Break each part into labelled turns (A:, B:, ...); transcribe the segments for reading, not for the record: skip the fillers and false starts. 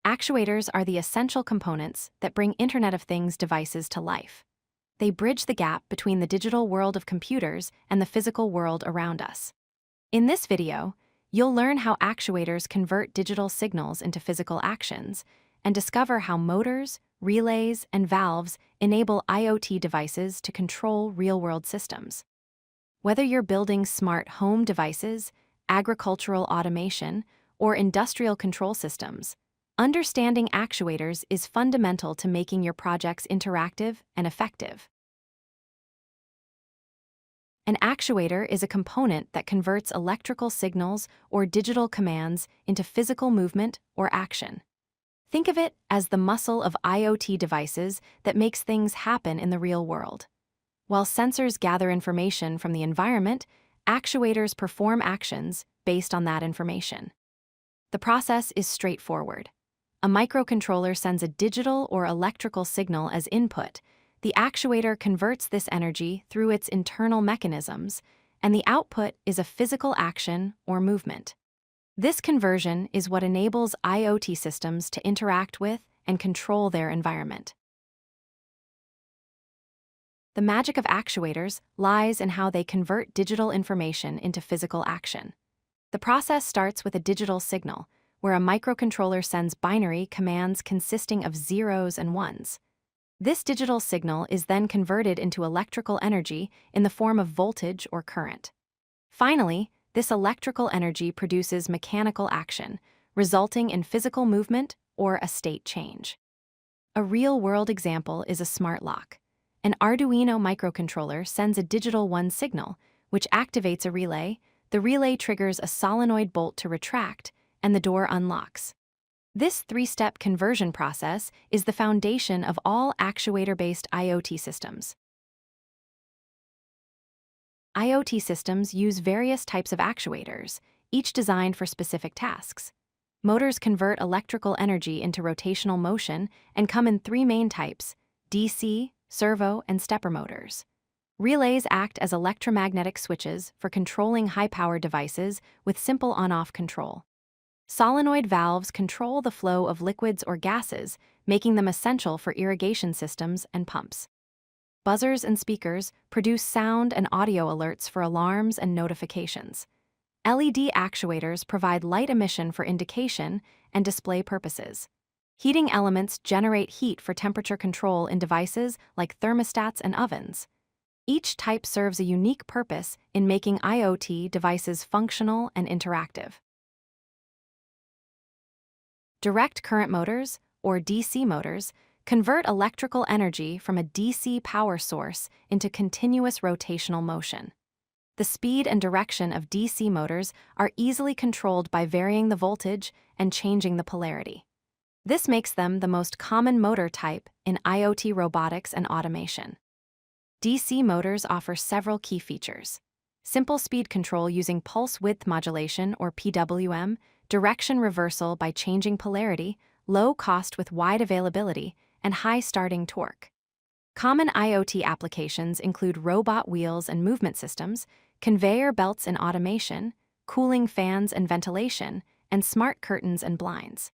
A: Actuators are the essential components that bring Internet of Things devices to life. They bridge the gap between the digital world of computers and the physical world around us. In this video, you'll learn how actuators convert digital signals into physical actions and discover how motors, relays, and valves enable IoT devices to control real-world systems. Whether you're building smart home devices, agricultural automation, or industrial control systems, understanding actuators is fundamental to making your projects interactive and effective. An actuator is a component that converts electrical signals or digital commands into physical movement or action. Think of it as the muscle of IoT devices that makes things happen in the real world. While sensors gather information from the environment, actuators perform actions based on that information. The process is straightforward. A microcontroller sends a digital or electrical signal as input. The actuator converts this energy through its internal mechanisms, and the output is a physical action or movement. This conversion is what enables IoT systems to interact with and control their environment. The magic of actuators lies in how they convert digital information into physical action. The process starts with a digital signal, where a microcontroller sends binary commands consisting of zeros and ones. This digital signal is then converted into electrical energy in the form of voltage or current. Finally, this electrical energy produces mechanical action, resulting in physical movement or a state change. A real-world example is a smart lock. An Arduino microcontroller sends a digital 1 signal, which activates a relay. The relay triggers a solenoid bolt to retract, and the door unlocks. This three-step conversion process is the foundation of all actuator-based IoT systems. IoT systems use various types of actuators, each designed for specific tasks. Motors convert electrical energy into rotational motion and come in three main types: DC, servo, and stepper motors. Relays act as electromagnetic switches for controlling high-power devices with simple on-off control. Solenoid valves control the flow of liquids or gases, making them essential for irrigation systems and pumps. Buzzers and speakers produce sound and audio alerts for alarms and notifications. LED actuators provide light emission for indication and display purposes. Heating elements generate heat for temperature control in devices like thermostats and ovens. Each type serves a unique purpose in making IoT devices functional and interactive. Direct current motors, or DC motors, convert electrical energy from a DC power source into continuous rotational motion. The speed and direction of DC motors are easily controlled by varying the voltage and changing the polarity. This makes them the most common motor type in IoT robotics and automation. DC motors offer several key features: simple speed control using pulse width modulation, or PWM, direction reversal by changing polarity, low cost with wide availability, and high starting torque. Common IoT applications include robot wheels and movement systems, conveyor belts and automation, cooling fans and ventilation, and smart curtains and blinds.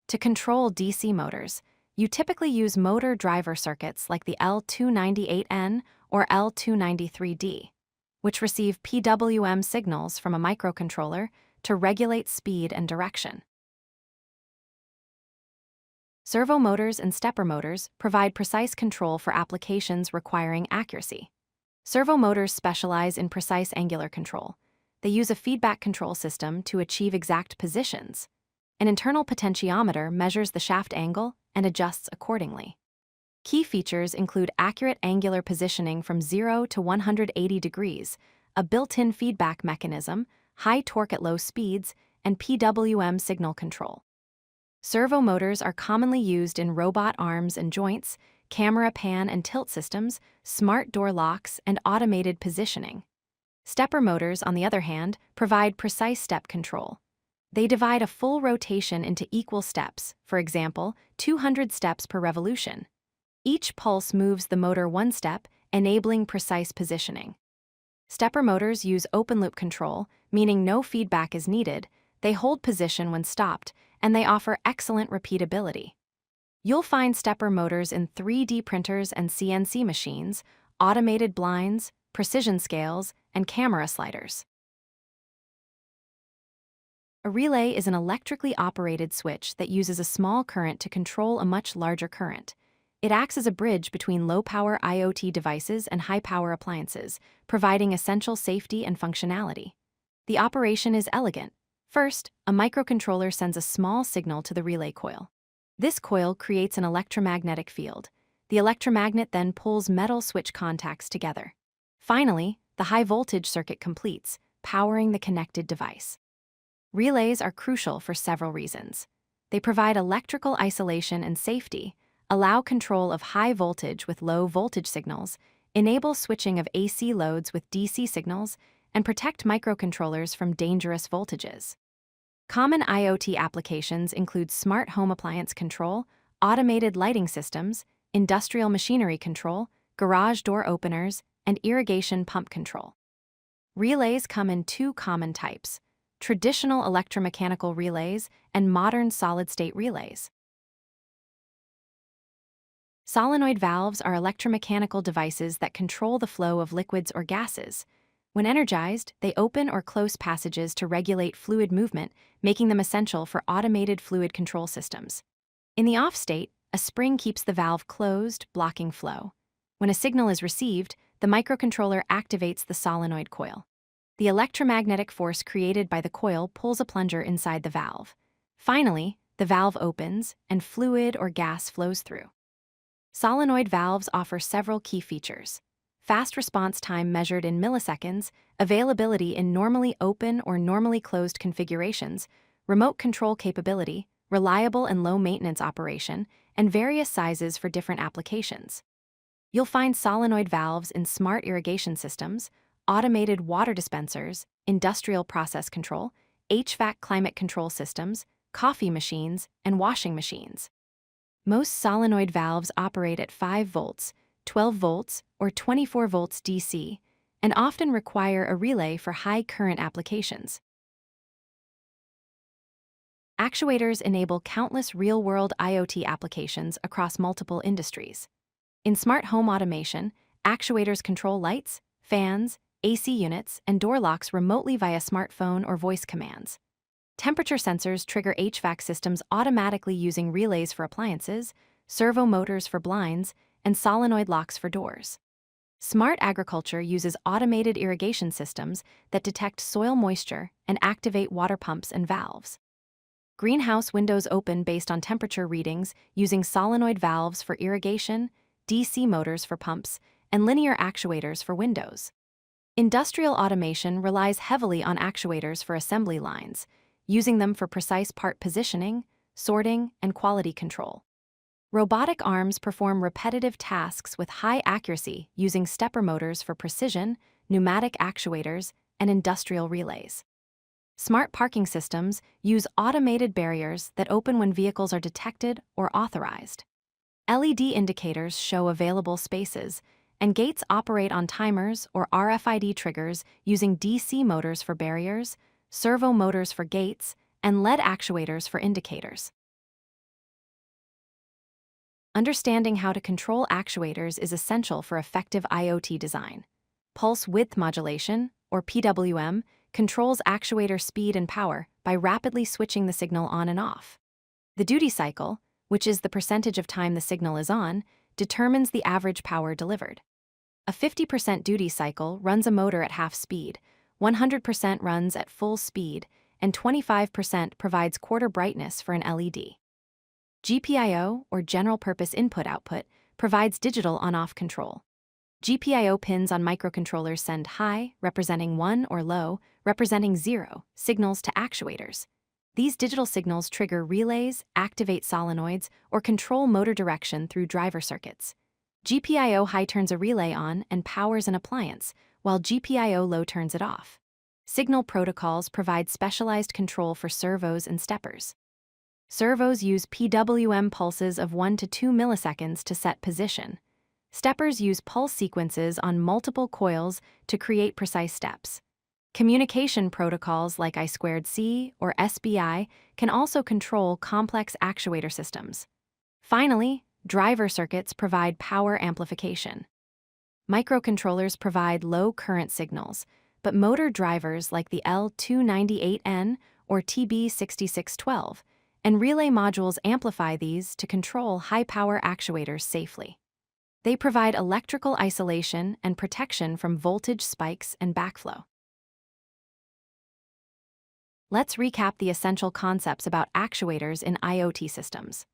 A: To control DC motors, you typically use motor driver circuits like the L298N or L293D, which receive PWM signals from a microcontroller to regulate speed and direction. Servo motors and stepper motors provide precise control for applications requiring accuracy. Servo motors specialize in precise angular control. They use a feedback control system to achieve exact positions. An internal potentiometer measures the shaft angle and adjusts accordingly. Key features include accurate angular positioning from 0 to 180 degrees, a built-in feedback mechanism, high torque at low speeds, and PWM signal control. Servo motors are commonly used in robot arms and joints, camera pan and tilt systems, smart door locks, and automated positioning. Stepper motors, on the other hand, provide precise step control. They divide a full rotation into equal steps, for example, 200 steps per revolution. Each pulse moves the motor one step, enabling precise positioning. Stepper motors use open-loop control, meaning no feedback is needed. they hold position when stopped, and they offer excellent repeatability. You'll find stepper motors in 3D printers and CNC machines, automated blinds, precision scales, and camera sliders. A relay is an electrically operated switch that uses a small current to control a much larger current. It acts as a bridge between low-power IoT devices and high-power appliances, providing essential safety and functionality. The operation is elegant. First, a microcontroller sends a small signal to the relay coil. This coil creates an electromagnetic field. The electromagnet then pulls metal switch contacts together. Finally, the high-voltage circuit completes, powering the connected device. Relays are crucial for several reasons. They provide electrical isolation and safety, allow control of high voltage with low voltage signals, enable switching of AC loads with DC signals, and protect microcontrollers from dangerous voltages. Common IoT applications include smart home appliance control, automated lighting systems, industrial machinery control, garage door openers, and irrigation pump control. Relays come in two common types: traditional electromechanical relays and modern solid-state relays. Solenoid valves are electromechanical devices that control the flow of liquids or gases. When energized, they open or close passages to regulate fluid movement, making them essential for automated fluid control systems. In the off state, a spring keeps the valve closed, blocking flow. When a signal is received, the microcontroller activates the solenoid coil. The electromagnetic force created by the coil pulls a plunger inside the valve. Finally, the valve opens, and fluid or gas flows through. Solenoid valves offer several key features: fast response time measured in milliseconds, availability in normally open or normally closed configurations, remote control capability, reliable and low-maintenance operation, and various sizes for different applications. You'll find solenoid valves in smart irrigation systems, automated water dispensers, industrial process control, HVAC climate control systems, coffee machines, and washing machines. Most solenoid valves operate at 5 volts, 12 volts, or 24 volts DC, and often require a relay for high current applications. Actuators enable countless real-world IoT applications across multiple industries. In smart home automation, actuators control lights, fans, AC units, and door locks remotely via smartphone or voice commands. Temperature sensors trigger HVAC systems automatically using relays for appliances, servo motors for blinds, and solenoid locks for doors. Smart agriculture uses automated irrigation systems that detect soil moisture and activate water pumps and valves. Greenhouse windows open based on temperature readings using solenoid valves for irrigation, DC motors for pumps, and linear actuators for windows. Industrial automation relies heavily on actuators for assembly lines, using them for precise part positioning, sorting, and quality control. Robotic arms perform repetitive tasks with high accuracy using stepper motors for precision, pneumatic actuators, and industrial relays. Smart parking systems use automated barriers that open when vehicles are detected or authorized. LED indicators show available spaces, and gates operate on timers or RFID triggers using DC motors for barriers, servo motors for gates, and LED actuators for indicators. Understanding how to control actuators is essential for effective IoT design. Pulse width modulation, or PWM, controls actuator speed and power by rapidly switching the signal on and off. The duty cycle, which is the percentage of time the signal is on, determines the average power delivered. A 50% duty cycle runs a motor at half speed, 100% runs at full speed, and 25% provides quarter brightness for an LED. GPIO, or General Purpose Input-Output, provides digital on-off control. GPIO pins on microcontrollers send high, representing 1, or low, representing 0, signals to actuators. These digital signals trigger relays, activate solenoids, or control motor direction through driver circuits. GPIO high turns a relay on and powers an appliance, while GPIO low turns it off. Signal protocols provide specialized control for servos and steppers. Servos use PWM pulses of 1 to 2 milliseconds to set position. Steppers use pulse sequences on multiple coils to create precise steps. Communication protocols like I2C or SBI can also control complex actuator systems. Finally, driver circuits provide power amplification. Microcontrollers provide low current signals, but motor drivers like the L298N or TB6612 and relay modules amplify these to control high-power actuators safely. They provide electrical isolation and protection from voltage spikes and backflow. Let's recap the essential concepts about actuators in IoT systems.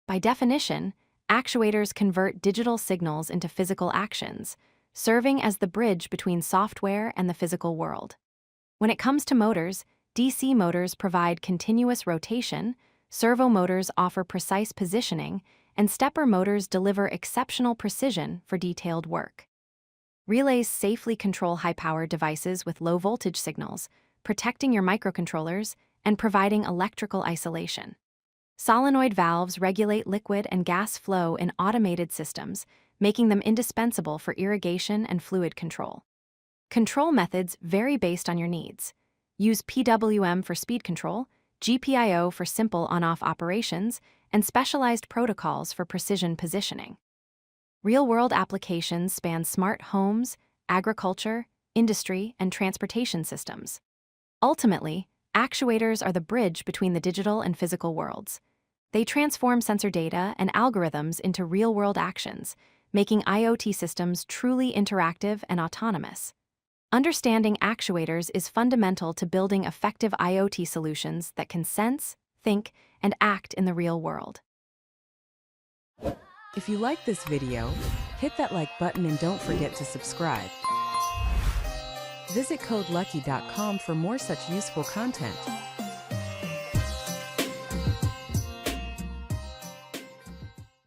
A: By definition, actuators convert digital signals into physical actions, serving as the bridge between software and the physical world. When it comes to motors, DC motors provide continuous rotation, servo motors offer precise positioning, and stepper motors deliver exceptional precision for detailed work. Relays safely control high-power devices with low-voltage signals, protecting your microcontrollers and providing electrical isolation. Solenoid valves regulate liquid and gas flow in automated systems, making them indispensable for irrigation and fluid control. Control methods vary based on your needs. Use PWM for speed control, GPIO for simple on-off operations, and specialized protocols for precision positioning. Real-world applications span smart homes, agriculture, industry, and transportation systems. Ultimately, actuators are the bridge between the digital and physical worlds. They transform sensor data and algorithms into real-world actions, making IoT systems truly interactive and autonomous. Understanding actuators is fundamental to building effective IoT solutions that can sense, think, and act in the real world.
B: If you like this video, hit that like button and don't forget to subscribe. Visit codelucky.com for more such useful content.